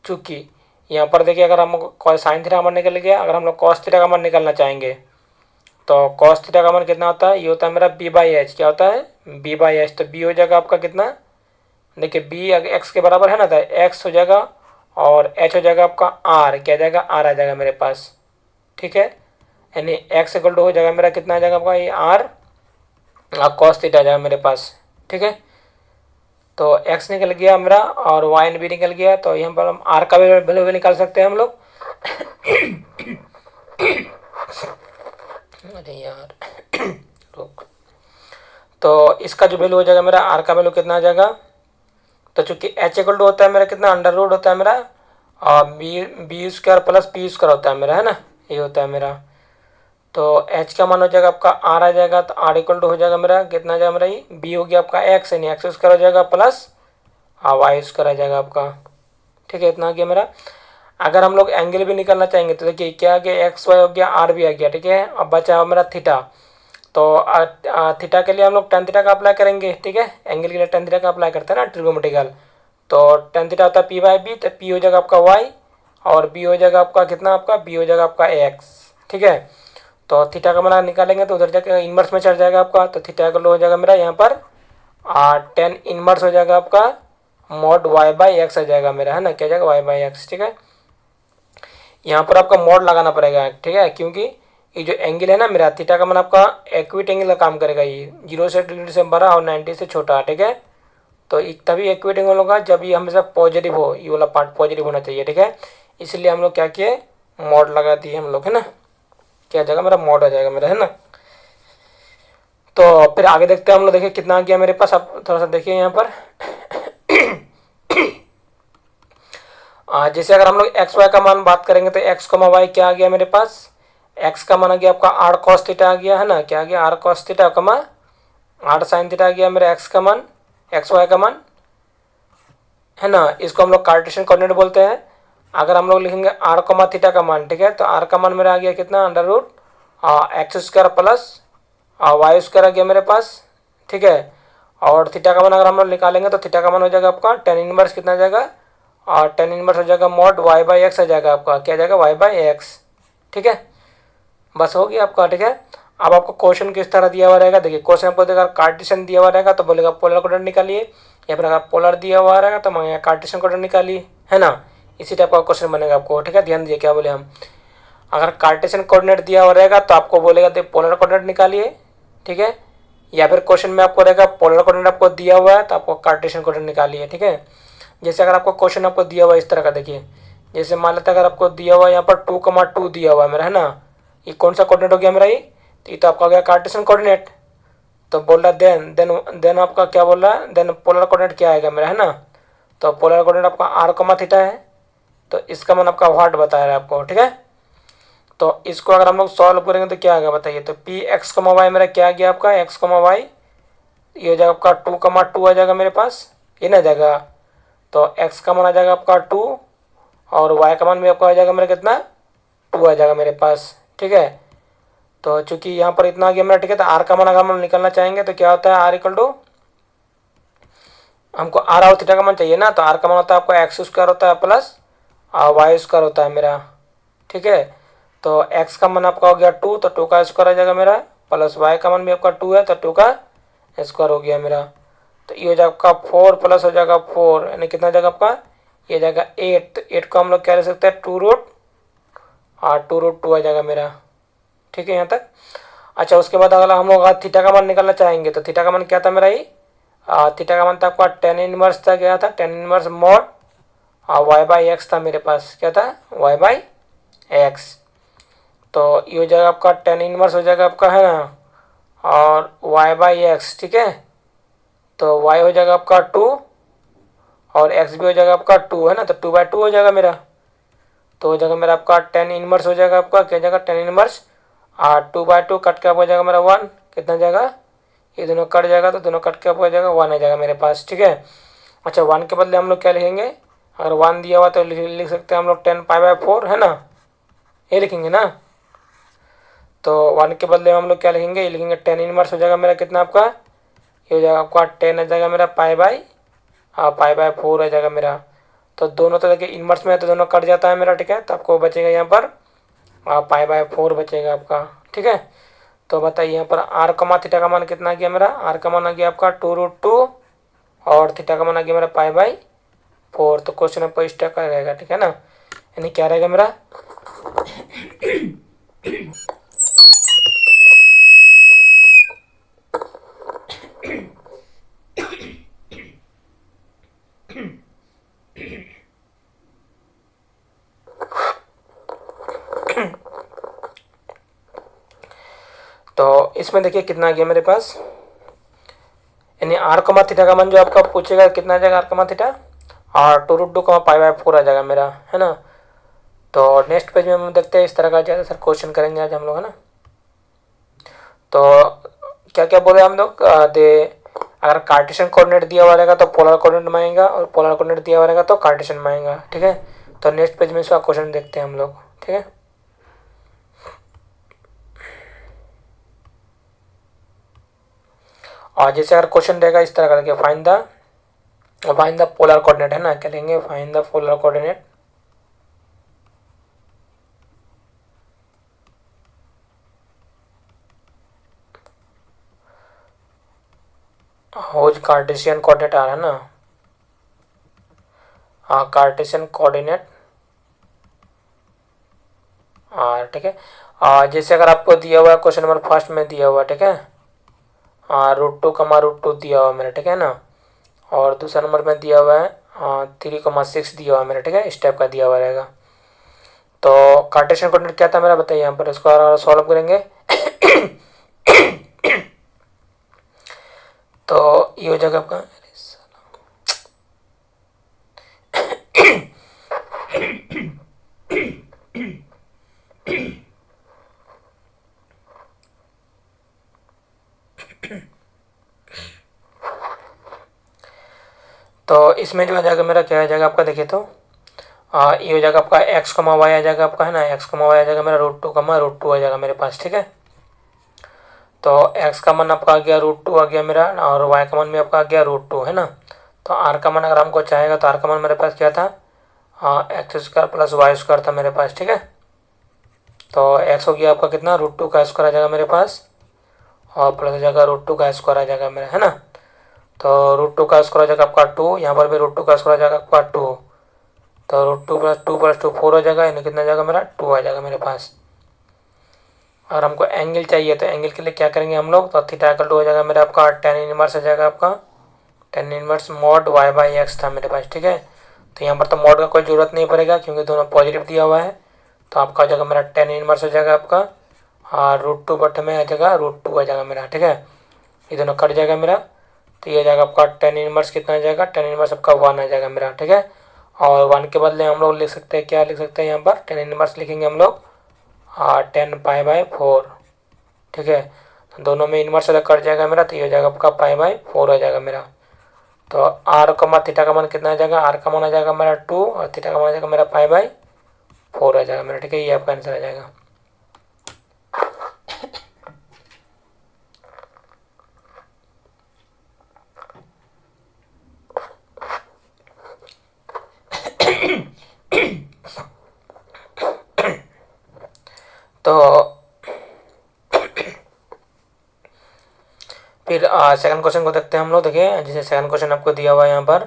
चूँकि यहाँ पर देखिए अगर हम साइन थीटा का मान निकल गया, अगर हम लोग कॉस थीटा का मान निकालना चाहेंगे तो कॉस थीटा का मान कितना होता है, ये होता है मेरा बी बाई एच, क्या होता है, बी बाई एच। तो बी हो जाएगा आपका कितना, देखिए बी अगर एक्स के बराबर है ना, तो एक्स हो जाएगा और एच हो जाएगा आपका आर, क्या जाएगा, आर आ जाएगा मेरे पास, ठीक है। यानी एक्स इक्वल टू हो जाएगा मेरा कितना आ जाएगा आपका, ये आर कॉस थीटा आ जाएगा मेरे पास, ठीक है। तो एक्स निकल गया मेरा और वाई भी निकल गया, तो यहाँ पर हम आर का वैल्यू भी निकाल सकते हैं हम लोग। अरे यार रुक। तो इसका जो वैल्यू हो जाएगा मेरा, आर का वैल्यू कितना आ जाएगा, तो चूंकि एच इक्वल टू होता है मेरा कितना, अंडर रूट होता है मेरा B square plus P square होता है मेरा, है ना, ये होता है मेरा। तो एच का मान हो जाएगा आपका आर आ जाएगा, तो आर इक्वल टू हो जाएगा मेरा कितना आ जाएगा मेरा, ये बी हो गया आपका एक्स, यानी एक्स स्क्वायर हो जाएगा प्लस वाई स्क्वायर आ जाएगा आपका, ठीक है। इतना आ गया मेरा। अगर हम लोग एंगल भी निकालना चाहेंगे तो देखिए क्या आ गया, एक्स वाई हो गया, आर भी आ गया, ठीक है। अब बचा हुआ मेरा थीटा, तो थीटा के लिए हम लोग टेन थीटा का अप्लाई करेंगे, ठीक है। एंगल के लिए टेन थीटा का अप्लाई करते हैं ना, ट्रिगोमेट्रिकल। तो टेन थीटा होता है पी बाई बी, तो पी हो जाएगा आपका वाई और बी हो जाएगा आपका कितना, आपका बी हो जाएगा आपका एक्स, ठीक है। तो थीटा का मान निकालेंगे तो उधर जाकर इनवर्स में चढ़ जाएगा आपका, तो थीटा का हो जाएगा मेरा यहाँ पर टेन इनवर्स हो जाएगा आपका मॉड वाई बाई एक्स आ जाएगा मेरा, है ना, क्या जाएगा वाई बाई एक्स, ठीक है। यहाँ पर आपका मॉड लगाना पड़ेगा, ठीक है, क्योंकि ये जो एंगल है ना मेरा थीटा का मान आपका एक्विट एंगल का काम करेगा, ये 0 से बड़ा और 90 से छोटा, ठीक है। तो तभी एक्विट एंगल होगा जब ये हमेशा पॉजिटिव हो, ये वाला पार्ट पॉजिटिव होना चाहिए, ठीक है। इसलिए हम लोग क्या किए, मॉड लगा दिए हम लोग, है ना, क्या आ जाएगा मेरा, मॉड आ जाएगा मेरा, है ना। तो फिर आगे देखते हैं हम लोग। देखिए कितना आ गया मेरे पास, अब थोड़ा सा देखिए यहाँ पर। जैसे अगर हम लोग एक्स वाई का मान बात करेंगे तो एक्स कमा वाई क्या आ गया मेरे पास, एक्स का मान आ गया आपका आर कॉस थीटा आ गया है ना, क्या आ गया आर कॉस थीटा कमा आर साइन थीटा आ गया मेरा एक्स का मान, एक्स वाई का मान है ना। इसको हम लोग कार्टेशियन कोऑर्डिनेट बोलते हैं। अगर हम लोग लिखेंगे आर कमा थीटा का मान, ठीक है, तो आर का मान मेरा आ गया कितना, under root X square plus Y square आ गया मेरे पास, ठीक है। और थीटा का मान अगर हम लोग निकालेंगे तो थीटा का मान हो जाएगा आपका टेन इनवर्स कितना आ जाएगा, और टेन इनवर्स हो जाएगा मॉड वाई बाई एक्स आ जाएगा आपका, क्या आ जाएगा वाई बाई एक्स, ठीक है। बस हो गया आपका, ठीक है। अब आपको क्वेश्चन किस तरह दिया हुआ रहेगा, देखिए क्वेश्चन आपको देगा कार्टेशियन दिया हुआ रहेगा तो बोलेगा पोलर कोऑर्डिनेट निकालिए, या फिर अगर पोलर दिया हुआ रहेगा तो मैं कार्टेशियन कोऑर्डिनेट निकालिए, है ना। इसी टाइप का क्वेश्चन बनेगा आपको, ठीक है। ध्यान दीजिए क्या बोले हम, अगर कार्टेशियन कोऑर्डिनेट दिया हुआ रहेगा तो आपको बोलेगा तो पोलर कोऑर्डिनेट निकालिए, ठीक है। या फिर क्वेश्चन में आपको रहेगा पोलर कोऑर्डिनेट आपको दिया हुआ है तो आपको कार्टेशियन कोऑर्डिनेट निकालिए, ठीक है। जैसे अगर आपको क्वेश्चन आपको दिया हुआ है इस तरह का, देखिए जैसे मान लेते हैं अगर आपको दिया हुआ है यहाँ पर 2,2 दिया हुआ है मेरा, है ना। ये कौन सा कोऑर्डिनेट हो गया मेरा, ये तो आपका हो गया कार्टेशियन कोऑर्डिनेट। तो बोल रहा देन आपका क्या बोल रहा है, देन पोलर कोऑर्डिनेट क्या आएगा मेरा, है ना। तो पोलर कोऑर्डिनेट आपका आर कमा थीटा है, तो इसका मान आपका व्हाट बता रहा है आपको, ठीक है। तो इसको अगर हम लोग सॉल्व करेंगे तो क्या आएगा बताइए, तो पी एक्स कमा वाई मेरा क्या आ गया आपका, एक्स कमा वाई ये हो जाएगा आपका 2,2 आ जाएगा मेरे पास, ये ना जाएगा। तो एक्स का मान आ जाएगा आपका 2 और वाई का मान भी आपका आ जाएगा मेरा कितना 2 आ जाएगा मेरे पास, ठीक है। तो चूंकि यहाँ पर इतना आ गया मेरा, ठीक है। तो आर का मान अगर हम निकालना चाहेंगे तो क्या होता है, आर इक्वल टू हमको आर और थीटा का मान चाहिए ना, तो आर का मान होता है आपका एक्स स्क्वायर होता है प्लस वाई स्क्वायर होता है मेरा, ठीक है। तो एक्स का मान आपका हो गया 2, तो 2 का स्क्वायर आ जाएगा मेरा, प्लस वाई का मान भी आपका 2 है तो 2 का स्क्वायर हो गया मेरा। तो ये हो जाएगा आपका 4 प्लस हो जाएगा 4, यानी कितना हो जाएगा आपका, ये जाएगा 8। तो 8 को हम लोग क्या ले सकते हैं 2 रूट 2 आ जाएगा मेरा, ठीक है यहाँ तक। अच्छा उसके बाद अगर हम लोग थीटा का मान निकालना चाहेंगे तो थीटा का मान क्या था मेरा, ये थीटा का मान था आपका टेन इनवर्स था, क्या था tan inverse mod Y by X था मेरे पास, क्या था वाई बाई एक्स। तो ये हो जाएगा आपका टेन इनवर्स हो जाएगा आपका, है ना, और वाई बाई एक्स, ठीक है। तो वाई हो जाएगा आपका 2 और एक्स भी हो जाएगा आपका 2, है ना। तो 2/2 हो जाएगा मेरा, तो हो जाएगा मेरा आपका टेन इनवर्स हो जाएगा आपका, क्या जाएगा टेन इनवर्स 2/2 कट के आप हो जाएगा मेरा 1, कितना जाएगा, ये दोनों कट जाएगा तो दोनों कट के आप हो जाएगा 1 आ जाएगा मेरे पास, ठीक है। अच्छा 1 के बदले हम लोग क्या लिखेंगे, अगर 1 दिया हुआ तो लिख सकते हैं हम लोग 10π/4, है ना, ये लिखेंगे ना। तो 1 के बदले हम लोग क्या लिखेंगे, ये लिखेंगे 10 इनवर्स हो जाएगा मेरा कितना आपका, ये हो जाएगा आपका 10 आ जाएगा मेरा π/4 आ जाएगा मेरा। तो दोनों तो देखिए इनवर्स में है तो दोनों कट जाता है मेरा, ठीक है। तो आपको बचेगा यहाँ पर π/4 बचेगा आपका, ठीक है। तो बताइए यहाँ पर आर कमा थीटा का मान कितना आ गया मेरा, आर का मान आ गया आपका 2√2 और थीटा का मान आ गया मेरा π/4। तो क्वेश्चन आपको इस टाइप का रहेगा, ठीक है ना, यानी क्या रहेगा मेरा तो इसमें देखिए कितना आ गया मेरे पास, यानी आर कमा थीटा का मान जो आपका पूछेगा कितना आ जाएगा आर कमा थीटा, और 2√2 π/4 आ जाएगा मेरा, है ना। तो नेक्स्ट पेज में हम देखते हैं इस तरह का ज़्यादा सर क्वेश्चन करेंगे आज हम लोग, है ना। तो क्या क्या बोले हम लोग, अगर कार्टेशियन कोऑर्डिनेट दिया हुआ रहेगा तो पोलर कोऑर्डिनेट में आएगा, और पोलर कोऑर्डिनेट दिया हुआ रहेगा तो कार्टेशियन में आएगा, ठीक है। तो नेक्स्ट पेज में इसका क्वेश्चन देखते हैं हम लोग, ठीक है। और जैसे अगर क्वेश्चन रहेगा इस तरह का, देखिए फाइंड द पोलर कोऑर्डिनेट, है ना, क्या लेंगे find the polar coordinate. Whose Cartesian coordinate आ रहा है ना, हाँ कार्टेशियन कोऑर्डिनेट, हाँ ठीक है। जैसे अगर आपको दिया हुआ है क्वेश्चन नंबर फर्स्ट में दिया हुआ है, ठीक है, √2 दिया हुआ है मेरा, ठीक है ना। और दूसरा नंबर में दिया हुआ है 3,6 दिया हुआ है मेरा, ठीक है, इस टाइप का दिया हुआ रहेगा। तो कार्टेशियन कोऑर्डिनेट क्या था मेरा बताइए यहाँ पर, इसको सॉल्व करेंगे ये हो जाएगा आपका, तो इसमें जो आ जाएगा मेरा क्या आ जाएगा आपका, देखिए तो ये हो जाएगा आपका एक्स कमा वाई आ जाएगा आपका, है ना, एक्स कमा वाई आ जाएगा मेरा √2 आ जाएगा मेरे पास, ठीक है। तो एक्स का मान आपका आ गया √2 आ गया मेरा, और वाई का मान भी आपका आ गया √2, है ना। तो आर का मान अगर हमको चाहेगा तो आर का मान मेरे पास क्या था, x² + y² था मेरे पास, ठीक है। तो एक्स हो गया आपका कितना, √2 का स्क्वायर आ जाएगा मेरे पास, और प्लस हो जाएगा √2 का स्क्वायर आ जाएगा मेरा, है ना। तो √2 का स्क्वायर आ जाएगा आपका 2, यहाँ पर भी √2 का स्क्वायर आ जाएगा आपका 2, तो √2 + 2 + 2 4 हो जाएगा, यानी कितना आ जाएगा मेरा 2 आ जाएगा मेरे पास। और हमको एंगल चाहिए, तो एंगल के लिए क्या करेंगे हम लोग, तो थीटा = हो जाएगा मेरा आपका tan इनवर्स आ जाएगा आपका, tan इनवर्स mod y/x था मेरे पास, ठीक है। तो यहाँ पर तो मॉड का कोई ज़रूरत नहीं पड़ेगा क्योंकि दोनों पॉजिटिव दिया हुआ है, तो आपका आ जाएगा मेरा tan इनवर्स हो जाएगा आपका, और √2 बटे में आ जाएगा √2 आ जाएगा मेरा, ठीक है। ये दोनों कट जाएगा मेरा, तो ये आ जाएगा आपका tan इनवर्स कितना आ जाएगा, tan इनवर्स आपका 1 आ जाएगा मेरा, ठीक है। और 1 के बदले हम लोग लिख सकते हैं, क्या लिख सकते हैं यहाँ पर, tan इनवर्स लिखेंगे हम लोग 10π/4, ठीक है। तो दोनों में इन्वर्स कट जाएगा मेरा, तो ये हो जाएगा आपका π/4 आ जाएगा मेरा। तो आर कमा थीटा का मान कितना आ जाएगा, आर का मान आ जाएगा मेरा 2, और थीटा का मान आ जाएगा मेरा π/4 आ जाएगा मेरा, ठीक है। ये आपका आंसर आ जाएगा। तो फिर सेकंड क्वेश्चन को देखते हैं हम लोग। देखिए जैसे सेकंड क्वेश्चन आपको दिया हुआ है यहाँ पर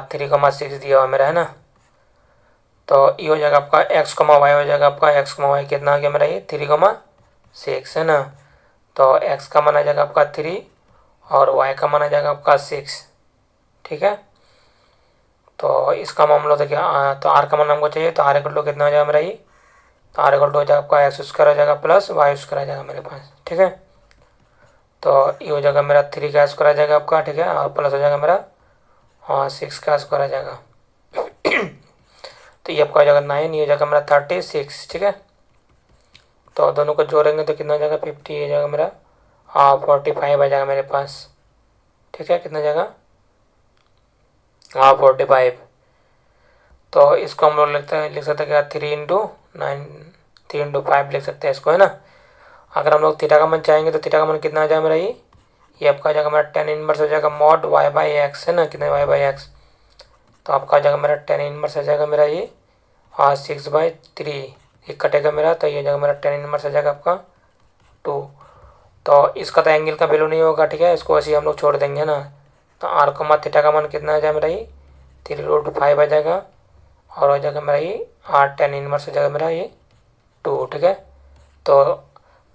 3,6 दिया हुआ मेरा, है ना। तो ये हो जाएगा आपका x, y हो जाएगा आपका, x, y कितना आ गया मेरा, ये 3,6 है ना। तो x का मान आ जाएगा आपका 3, और y का मान आ जाएगा आपका 6, ठीक है। तो इसका हम लोग देखिए, तो r का मान हमको चाहिए, तो r = कितना आ जाएगा मेरा, ये तो r = हो जाएगा आपका x² आ जाएगा प्लस y² आ जाएगा मेरे पास, ठीक है। तो ये हो जाएगा मेरा 3 का स्क्वायर आ जाएगा आपका, ठीक है, और प्लस हो जाएगा मेरा 6 का स्क्वायर आ जाएगा। तो ये आपका हो जाएगा 9, ये हो जाएगा मेरा 36, ठीक है। तो दोनों को जोड़ेंगे तो कितना हो जाएगा 50 हो जाएगा मेरा, 45 आ जाएगा मेरे पास, ठीक है। कितना जाएगा 45। तो इसको हम लोग लिख सकते हैं क्या, 3 × 5 लिख सकते हैं इसको, है ना। अगर हम लोग थीटा का मान चाहेंगे तो थीटा का मान कितना आ जाएगा मेरा, ये आपका आ जाएगा मेरा tan इनवर्स हो जाएगा mod y/x, है ना, कितना y/x। तो आपका आ जाएगा मेरा tan इनवर्स आ जाएगा मेरा, ये 6/3, ये कटेगा मेरा, तो ये आ जाएगा मेरा tan इनवर्स आ जाएगा आपका 2। तो इसका तो एंगल का वैल्यू नहीं होगा, ठीक है, इसको ऐसे ही हम लोग छोड़ देंगे ना। तो r को मान थीटा का मान कितना आ जाएगा मेरा, ये 3√5 आ जाएगा, और हो जाएगा मेरा ये tan इनवर्स हो जाएगा मेरा ये 2, ठीक है। तो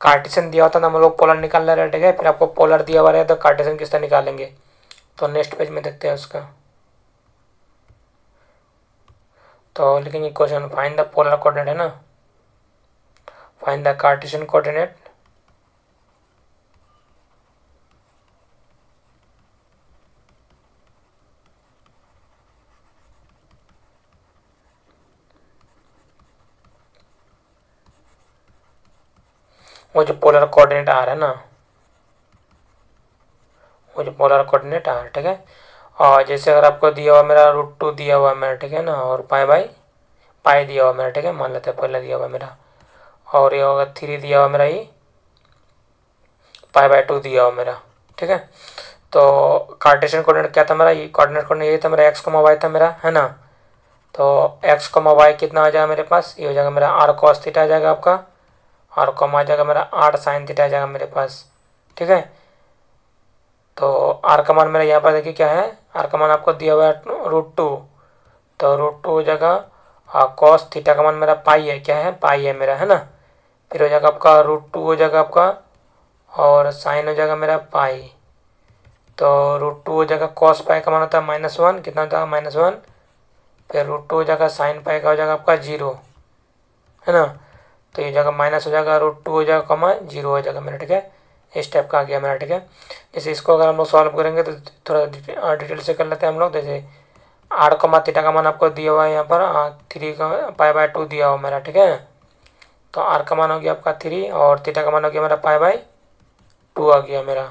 कार्टेशियन दिया होता ना, हम लोग पोलर निकाल ले रहे, ठीक है। फिर आपको पोलर दिया हुआ है तो कार्टेशियन किस तरह निकालेंगे, तो नेक्स्ट पेज में देखते हैं उसका। तो लिखेंगे question, find the polar coordinate, है ना, फाइंड द कार्टेशियन कोऑर्डिनेट। वो जो पोलर कोऑर्डिनेट आ रहा है ना, वो जो पोलर कोऑर्डिनेट आ रहा है, ठीक है। और जैसे अगर आपको दिया हुआ मेरा √2 दिया हुआ है मेरा, ठीक है ना, और पाई दिया हुआ मेरा, ठीक है, मान लेते हैं पहले दिया हुआ मेरा, और ये होगा 3 दिया हुआ मेरा, ये π/2 दिया हुआ मेरा, ठीक है। तो कार्टेशियन कोऑर्डिनेट क्या था मेरा, ये कोऑर्डिनेट यही था मेरा, x, y था मेरा, है ना। तो x, y कितना आ जाएगा मेरे पास, ये हो जाएगा मेरा r cos थीटा आ जाएगा आपका, और कम आ जाएगा मेरा 8 sin थीटा आ जाएगा मेरे पास, ठीक है। तो r का मान मेरा यहाँ पर देखिए क्या है, r का मान आपको दिया हुआ है √2, तो √2 हो जाएगा, cos थीटा का मान मेरा पाई है, क्या है, पाई है मेरा, है ना। फिर हो जाएगा आपका √2 हो जाएगा आपका, और साइन हो जाएगा मेरा पाई, तो √2 हो जाएगा, cos पाई का मान होता है -1, कितना होता है -1, फिर √2 हो जाएगा, साइन पाई का हो जाएगा आपका 0, है ना। तो ये जगह माइनस हो जाएगा, √2 हो जाएगा, 0 हो जाएगा मेरा, ठीक है। इस टाइप का आ गया मेरा, ठीक है। जैसे इसको अगर हम लोग सॉल्व करेंगे तो थोड़ा डिटेल से कर लेते हैं हम लोग। जैसे आर कमा थीटा का मान आपको दिया हुआ है यहाँ पर 3 का पाई/2 दिया हुआ मेरा, ठीक है। तो आर का मान हो गया आपका 3 और थीटा का मान हो गया मेरा पाई/2 आ गया मेरा।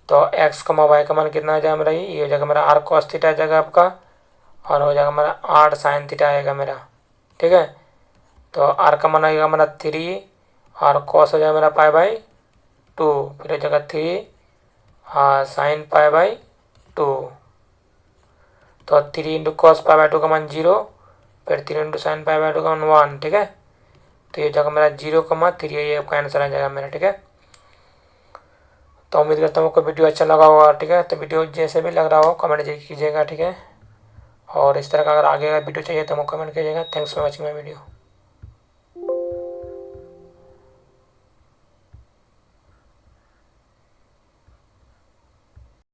तो एक्स कमा वाई का मान कितना आ जाएगा मेरा, ये हो जाएगा मेरा आर कॉस थीटा आ जाएगा आपका, और हो जाएगा मेरा आर साइन थीटा आएगा मेरा, ठीक है। तो आर का मान आएगा मेरा 3 और कॉस हो जाएगा मेरा पाई/2, फिर हो जाएगा 3 साइन पाई/2। तो 3 इंटू कॉस पाई/2 का मान 0, फिर 3 इंटू साइन पाई/2 का मान 1, ठीक है। तो ये जगह मेरा 0,3 ये आपका आंसर आ जाएगा मेरा, ठीक है। तो उम्मीद करता हूँ आपको वीडियो अच्छा लगा होगा, ठीक है। तो वीडियो जैसे भी लग रहा हो कमेंट कीजिएगा, ठीक है। और इस तरह का अगर आगे का वीडियो चाहिए तो कमेंट कीजिएगा। Thanks for watching my video.